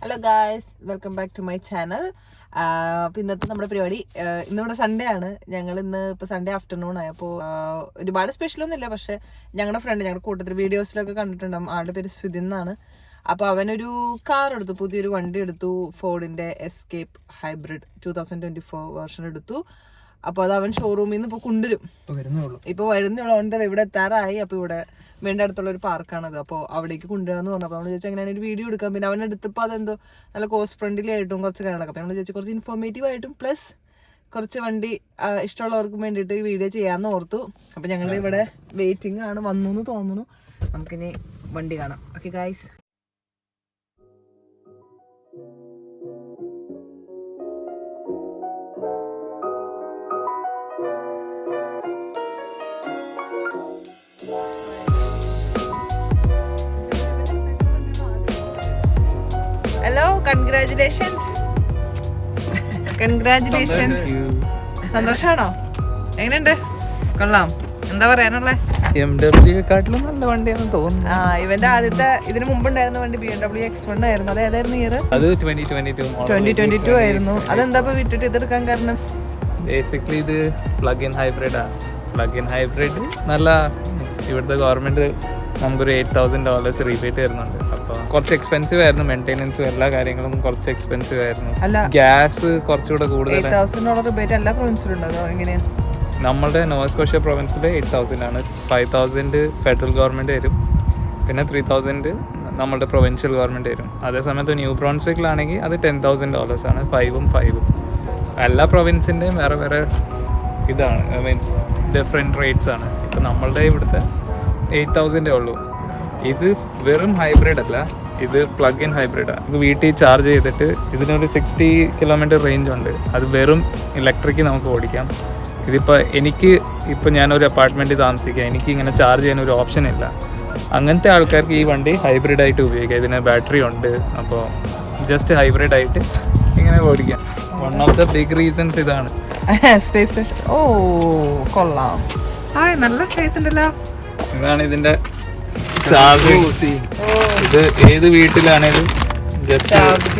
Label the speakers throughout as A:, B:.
A: Hello guys, welcome back to my channel. അപ്പോൾ ഇന്നത്തെ നമ്മുടെ പരിപാടി, ഇന്നിവിടെ സൺഡേ ആണ്. ഞങ്ങൾ ഇന്ന് ഇപ്പോൾ സൺഡേ ആഫ്റ്റർനൂൺ ആയി. അപ്പോൾ ഒരുപാട് സ്പെഷ്യലൊന്നും ഇല്ല. പക്ഷെ ഞങ്ങളുടെ ഫ്രണ്ട്, ഞങ്ങളുടെ കൂട്ടത്തിൽ വീഡിയോസിലൊക്കെ കണ്ടിട്ടുണ്ടാവും, ആളുടെ പേര് സ്വിതിൻ എന്നാണ്. അപ്പോൾ അവനൊരു കാർ എടുത്തു, പുതിയൊരു വണ്ടി എടുത്തു, ഫോർഡിൻ്റെ എസ്കേപ്പ് ഹൈബ്രിഡ് 2024 വേർഷൻ എടുത്തു. അപ്പോൾ അത് അവൻ ഷോറൂമിൽ നിന്ന് ഇപ്പോൾ കൊണ്ടുവരും. ഇപ്പോൾ വരുന്നുള്ളൂ. അവൻ്റെ ഇവിടെ എത്താറായി. അപ്പോൾ ഇവിടെ വീണ്ടും അടുത്തുള്ള ഒരു പാർക്കാണത്. അപ്പോൾ അവിടേക്ക് കൊണ്ടുവരാമെന്ന് പറഞ്ഞപ്പോൾ നമ്മൾ ചോദിച്ചാൽ എങ്ങനെയാണ് ഒരു വീഡിയോ എടുക്കാം. പിന്നെ അവൻ്റെ അടുത്തിപ്പോൾ അതെന്തോ നല്ല കോസ്റ്റ് ഫ്രണ്ട്ലി ആയിട്ടും കുറച്ച് കാര്യങ്ങളൊക്കെ. അപ്പോൾ നമ്മൾ ചോദിച്ചാൽ കുറച്ച് ഇൻഫോർമേറ്റീവ് ആയിട്ടും പ്ലസ് കുറച്ച് വണ്ടി ഇഷ്ടമുള്ളവർക്ക് വേണ്ടിയിട്ട് വീഡിയോ ചെയ്യാമെന്ന് ഓർത്തു. അപ്പോൾ ഞങ്ങൾ ഇവിടെ വെയിറ്റിംഗ് ആണ്, വന്നു എന്ന് തോന്നുന്നു. നമുക്കിനി വണ്ടി കാണാം. Okay guys. Hello, congratulations. സന്തോഷാണോ? എങ്ങനെയുണ്ട്? കൊള്ളാം. എന്താ പറയാനുള്ളത്?
B: നല്ല വണ്ടിയാണെന്ന് തോന്നുന്നു.
A: ഇവന്റെ ആദ്യത്തെ ഇതിന് മുമ്പുണ്ടായിരുന്ന വണ്ടി BMW X1 ആയിരുന്നു. അത് ഏതായിരുന്നു ഇയർ?
B: അത് 2022
A: ആയിരുന്നു. അതെന്താ ഇപ്പൊ വിട്ടിട്ട് ഇതെടുക്കാൻ കാരണം?
B: ബേസിക്കലി ഇത് പ്ലഗ് ഇൻ ഹൈബ്രിഡ് ആണ്. പ്ലഗ് ഇൻ ഹൈബ്രിഡ് നല്ല, ഇവിടുത്തെ ഗവൺമെന്റ് നമുക്കൊരു $8,000 റീബേറ്റ് തരുന്നുണ്ട്. അപ്പോൾ കുറച്ച് എക്സ്പെൻസീവ് ആയിരുന്നു, മെയിൻ്റെനൻസും എല്ലാ കാര്യങ്ങളും കുറച്ച് എക്സ്പെൻസീവ് ആയിരുന്നു. ഗ്യാസ് കുറച്ചുകൂടെ കൂടുതൽ.
A: $8,000 റിബേറ്റ് എല്ലാ പ്രൊവിൻസിലും ഉണ്ടോ? എങ്ങനെയാണ്?
B: നമ്മളുടെ നോവ സ്കോഷ്യ പ്രൊവിൻസിൽ 8,000 ആണ്. 5,000 ഫെഡറൽ ഗവൺമെന്റ് തരും, പിന്നെ 3,000 നമ്മളുടെ പ്രൊവിൻഷ്യൽ ഗവൺമെന്റ് തരും. അതേസമയത്ത് ന്യൂ ബ്രോൺസ്വിക്കിലാണെങ്കിൽ അത് $10,000 ആണ്. 5,000 എല്ലാ പ്രൊവിൻസിൻ്റെയും വേറെ വേറെ ഇതാണ്, മീൻസ് ഡിഫറെൻറ്റ് റേറ്റ്സ് ആണ്. ഇപ്പം നമ്മളുടെ ഇവിടുത്തെ 8,000 ഉള്ളൂ. ഇത് വെറും ഹൈബ്രിഡ് അല്ല, ഇത് പ്ലഗ് ഇൻ ഹൈബ്രിഡാണ്. ഇത് വീട്ടിൽ ചാർജ് ചെയ്തിട്ട് ഇതിനൊരു 60 കിലോമീറ്റർ റേഞ്ച് ഉണ്ട്. അത് വെറും ഇലക്ട്രിക്ക് നമുക്ക് ഓടിക്കാം. ഇതിപ്പോൾ ഇപ്പോൾ ഞാനൊരു അപ്പാർട്ട്മെൻറ്റിൽ താമസിക്കുക, എനിക്ക് ഇങ്ങനെ ചാർജ് ചെയ്യാൻ ഒരു ഓപ്ഷൻ ഇല്ല. അങ്ങനത്തെ ആൾക്കാർക്ക് ഈ വണ്ടി ഹൈബ്രിഡായിട്ട് ഉപയോഗിക്കാം. ഇതിന് ബാറ്ററി ഉണ്ട്. അപ്പോൾ ജസ്റ്റ് ഹൈബ്രിഡായിട്ട് ഇങ്ങനെ ഓടിക്കാം. One of the big reasons ഇതാണ്.
A: ഓ കൊള്ളാം, നല്ല സ്പേസ് ഉണ്ടല്ലോ.
B: ഇതാണ് ഇതിന്റെ ചാർജ്. ഇത് ഏത് വീട്ടിലാണേലും ജസ്റ്റ്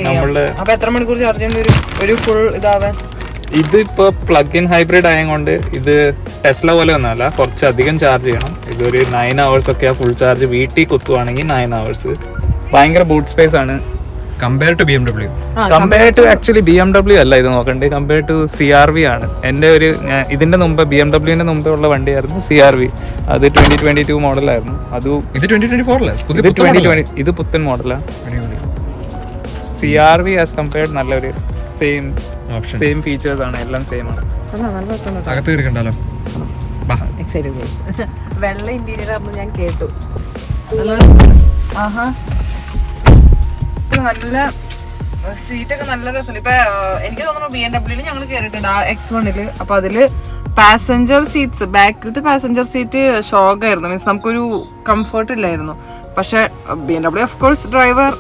B: നമ്മളുടെ
A: എത്ര മണിക്കൂർ ചാർജ് ചെയ്യേണ്ടി വരും ഒരു ഫുൾ ഇതാവാൻ?
B: ഇതിപ്പോ പ്ലഗ് ഇൻ ഹൈബ്രിഡ് ആയതുകൊണ്ട് ഇത് ടെസ്ല പോലെ ഒന്നല്ല, കുറച്ചധികം ചാർജ് ചെയ്യണം. ഇതൊരു 9 hours ഒക്കെ ഫുൾ ചാർജ് വീട്ടിൽ കുത്തുവാണെങ്കിൽ 9 hours. ഭയങ്കര ബൂട്ട് സ്പേസ് ആണ് കമ്പയർ ടു ആക്ച്വലി BMW അല്ല ഇത് നോക്കണ്ടേ, കമ്പയർ ടു CR-V ആണ്. എൻ്റെ ഇതിന്റെ മുമ്പ് BMW-ന്റെ മുമ്പേ ഉള്ള വണ്ടിയായിരുന്നു CR-V. അത് 2022 മോഡലായിരുന്നു. ഇത് 2020, ഇത് പുത്തൻ മോഡലാണ്. CR-V ആസ് കമ്പയർഡ് നല്ലൊരു സെയിം ഫീച്ചേഴ്സ് ആണ്, എല്ലാം സെയിം ആണ്.
A: വെള്ള ഇന്റീരിയർ ആണെന്ന് ഞാൻ കേട്ടു. നല്ല സീറ്റൊക്കെ നല്ല രസമുണ്ട്. ഇപ്പൊ എനിക്ക് തോന്നുന്നു BMW ഞങ്ങൾ കയറിയിട്ടുണ്ട്, X1. അപ്പൊ അതില് പാസഞ്ചർ സീറ്റ്സ്, ബാക്കിലത്തെ പാസഞ്ചർ സീറ്റ് ഷോക്കായിരുന്നു. മീൻസ് നമുക്കൊരു കംഫർട്ട് ഇല്ലായിരുന്നു. പക്ഷെ BMW of course driver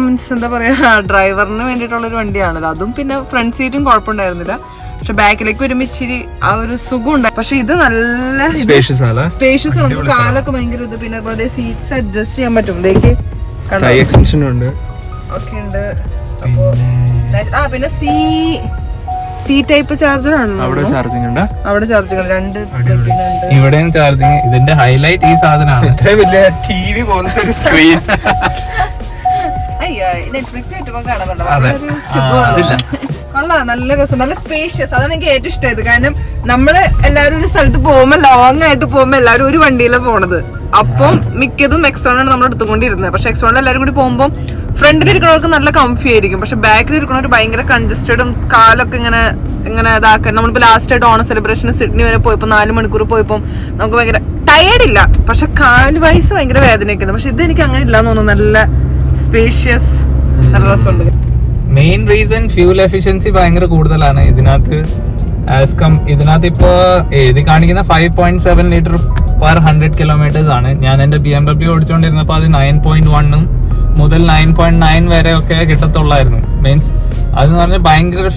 A: means എന്താ പറയാ, ഡ്രൈവറിന് വേണ്ടിയിട്ടുള്ളൊരു വണ്ടിയാണല്ലോ. അതും പിന്നെ ഫ്രണ്ട് സീറ്റും കുഴപ്പമുണ്ടായിരുന്നില്ല. പക്ഷെ ബാക്കിലേക്ക് വരുമ്പോ ഇച്ചിരി ആ ഒരു സുഖം ഉണ്ടായി. പക്ഷെ ഇത് നല്ല സ്പേഷ്യസ്, നമുക്ക് കാലൊക്കെ ഭയങ്കര ഇത്. പിന്നെ അതേ സീറ്റ്സ് അഡ്ജസ്റ്റ് ചെയ്യാൻ പറ്റും. ഇതേക്ക് ഒക്കെ ഉണ്ട്. പിന്നെ സി ടൈപ്പ് ചാർജർ ആണ്. അവിടെ ചാർജിങ് ഉണ്ട്, 2
B: ഇവിടെയും ചാർജിങ്. ഇതിന്റെ ഹൈലൈറ്റ് ഈ സാധനമാണ്, TV പോലത്തെ ഒരു സ്ക്രീൻ.
A: നെറ്റ്ഫ്ലിക്സ് കിട്ടുമ്പോ കാണാറുണ്ടോ? കൊള്ളാം, നല്ല രസം, നല്ല സ്പേഷ്യസ്. അതാണ് എനിക്ക് ഏറ്റവും ഇഷ്ടമായത്. കാരണം നമ്മള് എല്ലാവരും ഒരു സ്ഥലത്ത് പോകുമ്പോ, ലോങ് ആയിട്ട് പോകുമ്പോ എല്ലാവരും ഒരു വണ്ടിയിലാണ് പോണത്. അപ്പം മിക്കതും X1 ആണ് നമ്മൾ എടുത്തുകൊണ്ടിരുന്നത്. പക്ഷെ X1 എല്ലാവരും കൂടി പോകുമ്പോൾ ഫ്രണ്ടിൽ ഇരിക്കുന്നവർക്ക് നല്ല കംഫി ആയിരിക്കും. പക്ഷെ ബാക്കിൽ ഇരിക്കുന്നവർ ഭയങ്കര കൺജസ്റ്റഡും, കാലൊക്കെ ഇങ്ങനെ ഇതാക്കാൻ. നമ്മളിപ്പോ ലാസ്റ്റ് ആയിട്ട് ഓണം സെലിബ്രേഷന് സിഡ്നി വരെ പോയപ്പോ 4 മണിക്കൂർ പോയപ്പോ നമുക്ക് ഭയങ്കര ടയേർഡില്ല, പക്ഷെ കാല് വയസ്സ് ഭയങ്കര വേദനയ്ക്കുന്നത്. പക്ഷെ ഇത് എനിക്ക് അങ്ങനെ ഇല്ലാന്ന് തോന്നുന്നു. നല്ല സ്പേഷ്യസ്, നല്ല രസമുണ്ട്.
B: മെയിൻ റീസൺ ഫ്യൂൽ എഫിഷ്യൻസി ഭയങ്കര കൂടുതലാണ് ഇതിനകത്ത്. ഇതിനകത്ത് ഇപ്പോ ഇത് കാണിക്കുന്ന 5.7 ലിറ്റർ per 100 കിലോമീറ്റേഴ്സ് ആണ്. ഞാൻ എന്റെ BMW ഓടിച്ചുകൊണ്ടിരുന്നപ്പോൾ അത് 9.1 മുതൽ 9.9 വരെ ഒക്കെ കിട്ടത്തുള്ളായിരുന്നു. മീൻസ് അതെന്ന് പറഞ്ഞാൽ ഭയങ്കര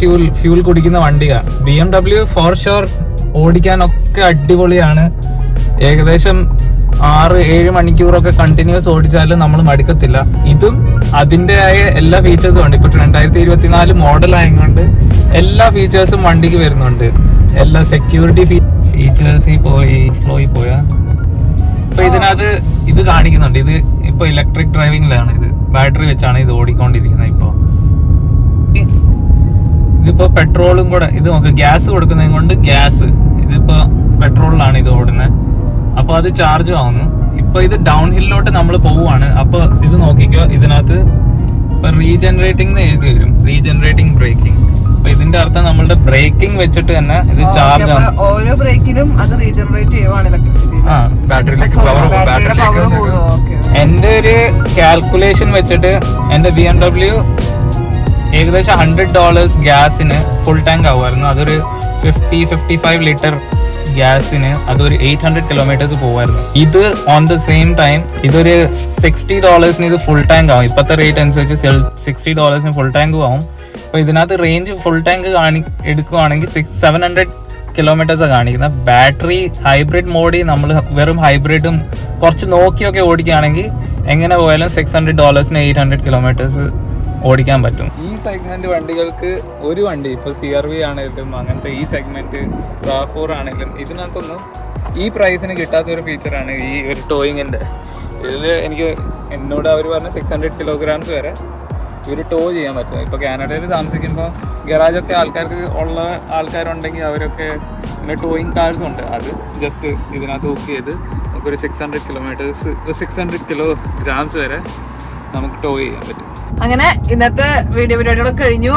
B: ഫ്യൂൽ കുടിക്കുന്ന വണ്ടിയാണ്. BMW ഫോർ ഷുവർ ഓടിക്കാനൊക്കെ അടിപൊളിയാണ്. ഏകദേശം 6-7 മണിക്കൂറൊക്കെ കണ്ടിന്യൂസ് ഓടിച്ചാലും നമ്മൾ മടുക്കത്തില്ല. ഇതും അതിൻ്റെതായ എല്ലാ ഫീച്ചേഴ്സും ഉണ്ട്. ഇപ്പൊ 2024 മോഡൽ ആയതുകൊണ്ട് എല്ലാ ഫീച്ചേഴ്സും വണ്ടിക്ക് വരുന്നുണ്ട്. എല്ലാ സെക്യൂരിറ്റി ഫീച്ചേഴ്സ് പോയാ ഇപ്പൊ ഇതിനകത്ത് ഇത് കാണിക്കുന്നുണ്ട്. ഇത് ഇപ്പൊ ഇലക്ട്രിക് ഡ്രൈവിംഗിലാണ്. ഇത് ബാറ്ററി വെച്ചാണ് ഇത് ഓടിക്കൊണ്ടിരിക്കുന്നത്. ഇതിപ്പോ പെട്രോളും കൂടെ ഇത് നോക്ക്, ഗ്യാസ് കൊടുക്കുന്നത് കൊണ്ട് ഗ്യാസ് ഇതിപ്പോ പെട്രോളിലാണ് ഇത് ഓടുന്നത്. അപ്പൊ അത് ചാർജ് ആവുന്നു. ഇപ്പൊ ഇത് ഡൗൺ ഹില്ലിലോട്ട് നമ്മൾ പോവുകയാണ്. അപ്പൊ ഇത് നോക്കിക്കോ, ഇതിനകത്ത് ഇപ്പൊ റീജനറേറ്റിംഗ് എഴുതി വരും, റീജനറേറ്റിംഗ് ബ്രേക്കിംഗ്. അപ്പൊ ഇതിന്റെ അർത്ഥം നമ്മളുടെ ബ്രേക്കിംഗ് വെച്ചിട്ട് തന്നെ ഇത് ചാർജ് ആണ്.
A: ഓരോ ബ്രേക്കിലും അത് റീജനറേറ്റ് ചെയ്യുവാണ് ഇലക്ട്രിസിറ്റി.
B: എന്റെ ഒരു കാൽക്കുലേഷൻ വെച്ചിട്ട് എന്റെ BMW ഏകദേശം $100 ഗ്യാസിന് ഫുൾ ടാങ്ക് ആവുമായിരുന്നു. അതൊരു 50-55 ലിറ്റർ ഗ്യാസിന് അതൊരു 800 കിലോമീറ്റേഴ്സ് പോവായിരുന്നു. ഇത് ഓൺ ദ സെയിം ടൈം ഇതൊരു $60 ഇത് ഫുൾ ടാങ്ക് ആവും. ഇപ്പോഴത്തെ റേറ്റ് അനുസരിച്ച് $60 ഫുൾ ടാങ്ക് ആവും. അപ്പൊ ഇതിനകത്ത് റേഞ്ച് ഫുൾ ടാങ്ക് എടുക്കുവാണെങ്കിൽ 700 കിലോമീറ്റേഴ്സ് കാണിക്കുന്നത്. ബാറ്ററി ഹൈബ്രിഡ് മോഡിൽ നമ്മൾ വെറും ഹൈബ്രിഡും കുറച്ച് നോക്കിയൊക്കെ ഓടിക്കുകയാണെങ്കിൽ എങ്ങനെ പോയാലും $600 800 കിലോമീറ്റേഴ്സ് ഓടിക്കാൻ പറ്റും. ഈ സെഗ്മെന്റ് വണ്ടികൾക്ക് ഒരു വണ്ടി ഇപ്പൊ CRV ആണെങ്കിലും അങ്ങനത്തെ ഈ സെഗ്മെന്റ് RAV4 ആണെങ്കിലും ഇതിനകത്തൊന്നും ഈ പ്രൈസിന് കിട്ടാത്ത ഒരു ഫീച്ചറാണ് ഈ ഒരു ടോയിങ്ങിന്റെ. ഇതിൽ എനിക്ക് എന്നോട് അവർ പറഞ്ഞ 600 കിലോഗ്രാംസ് വരെ ഇവർ ടോ ചെയ്യാൻ പറ്റും. ഇപ്പോൾ കാനഡയിൽ താമസിക്കുമ്പോൾ ഗറാജൊക്കെ ഉള്ള ആൾക്കാരുണ്ടെങ്കിൽ അവരൊക്കെ പിന്നെ ടോയിങ് കാർസ് ഉണ്ട്. അത് ജസ്റ്റ് ഇതിനകത്ത് ബുക്ക് ചെയ്ത് നമുക്കൊരു 600 കിലോഗ്രാംസ് വരെ നമുക്ക് ടോ ചെയ്യാൻ പറ്റും.
A: അങ്ങനെ ഇന്നത്തെ വീഡിയോ പരിപാടികളൊക്കെ കഴിഞ്ഞു.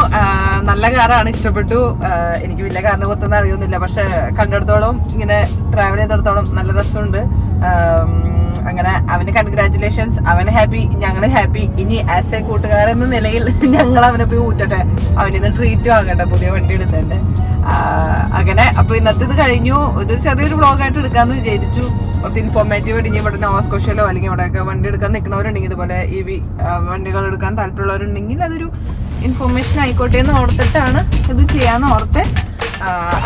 A: നല്ല കാറാണ്, ഇഷ്ടപ്പെട്ടു. എനിക്ക് വലിയ കാറിനെ കുറിച്ചൊന്നും അറിയൊന്നുമില്ല, പക്ഷെ കണ്ടിടത്തോളം ഇങ്ങനെ ട്രാവൽ ചെയ്തിടത്തോളം നല്ല രസമുണ്ട്. അങ്ങനെ അവന് കൺഗ്രാറ്റുലേഷൻസ്, അവന് ഹാപ്പി, ഞങ്ങള് ഹാപ്പി. ഇനി ആസ് എ കൂട്ടുകാരെന്ന നിലയിൽ ഞങ്ങൾ അവനെ പോയി ഊറ്റട്ടെ, അവനിന്ന് ട്രീറ്റ് വാങ്ങട്ടെ പുതിയ വണ്ടി എടുത്തതിന്റെ. അങ്ങനെ അപ്പൊ ഇന്നത്തെ ഇത് കഴിഞ്ഞു. ഇത് ചെറിയൊരു വ്ളോഗായിട്ട് എടുക്കാന്ന് വിചാരിച്ചു. കുറച്ച് ഇൻഫോർമേറ്റീവ് ഇനി ഇവിടെ നോവാസ്കോഷ്യയിലോ അല്ലെങ്കിൽ ഇവിടെയൊക്കെ വണ്ടി എടുക്കാൻ നിൽക്കുന്നവരുണ്ടെങ്കിൽ, ഇതുപോലെ EV വണ്ടികൾ എടുക്കാൻ താല്പര്യമുള്ളവരുണ്ടെങ്കിൽ അതൊരു ഇൻഫോർമേഷൻ ആയിക്കോട്ടെ എന്ന് ഓർത്തിട്ടാണ് ഇത് ചെയ്യാന്ന് ഓർത്ത്.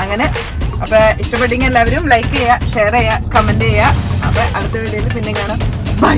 A: അങ്ങനെ അപ്പൊ ഇഷ്ടപ്പെട്ടെങ്കിൽ എല്ലാവരും ലൈക്ക് ചെയ്യുക, ഷെയർ ചെയ്യുക, കമന്റ് ചെയ്യുക. അപ്പൊ അടുത്ത വീഡിയോയിൽ പിന്നെ കാണാം. ബൈ.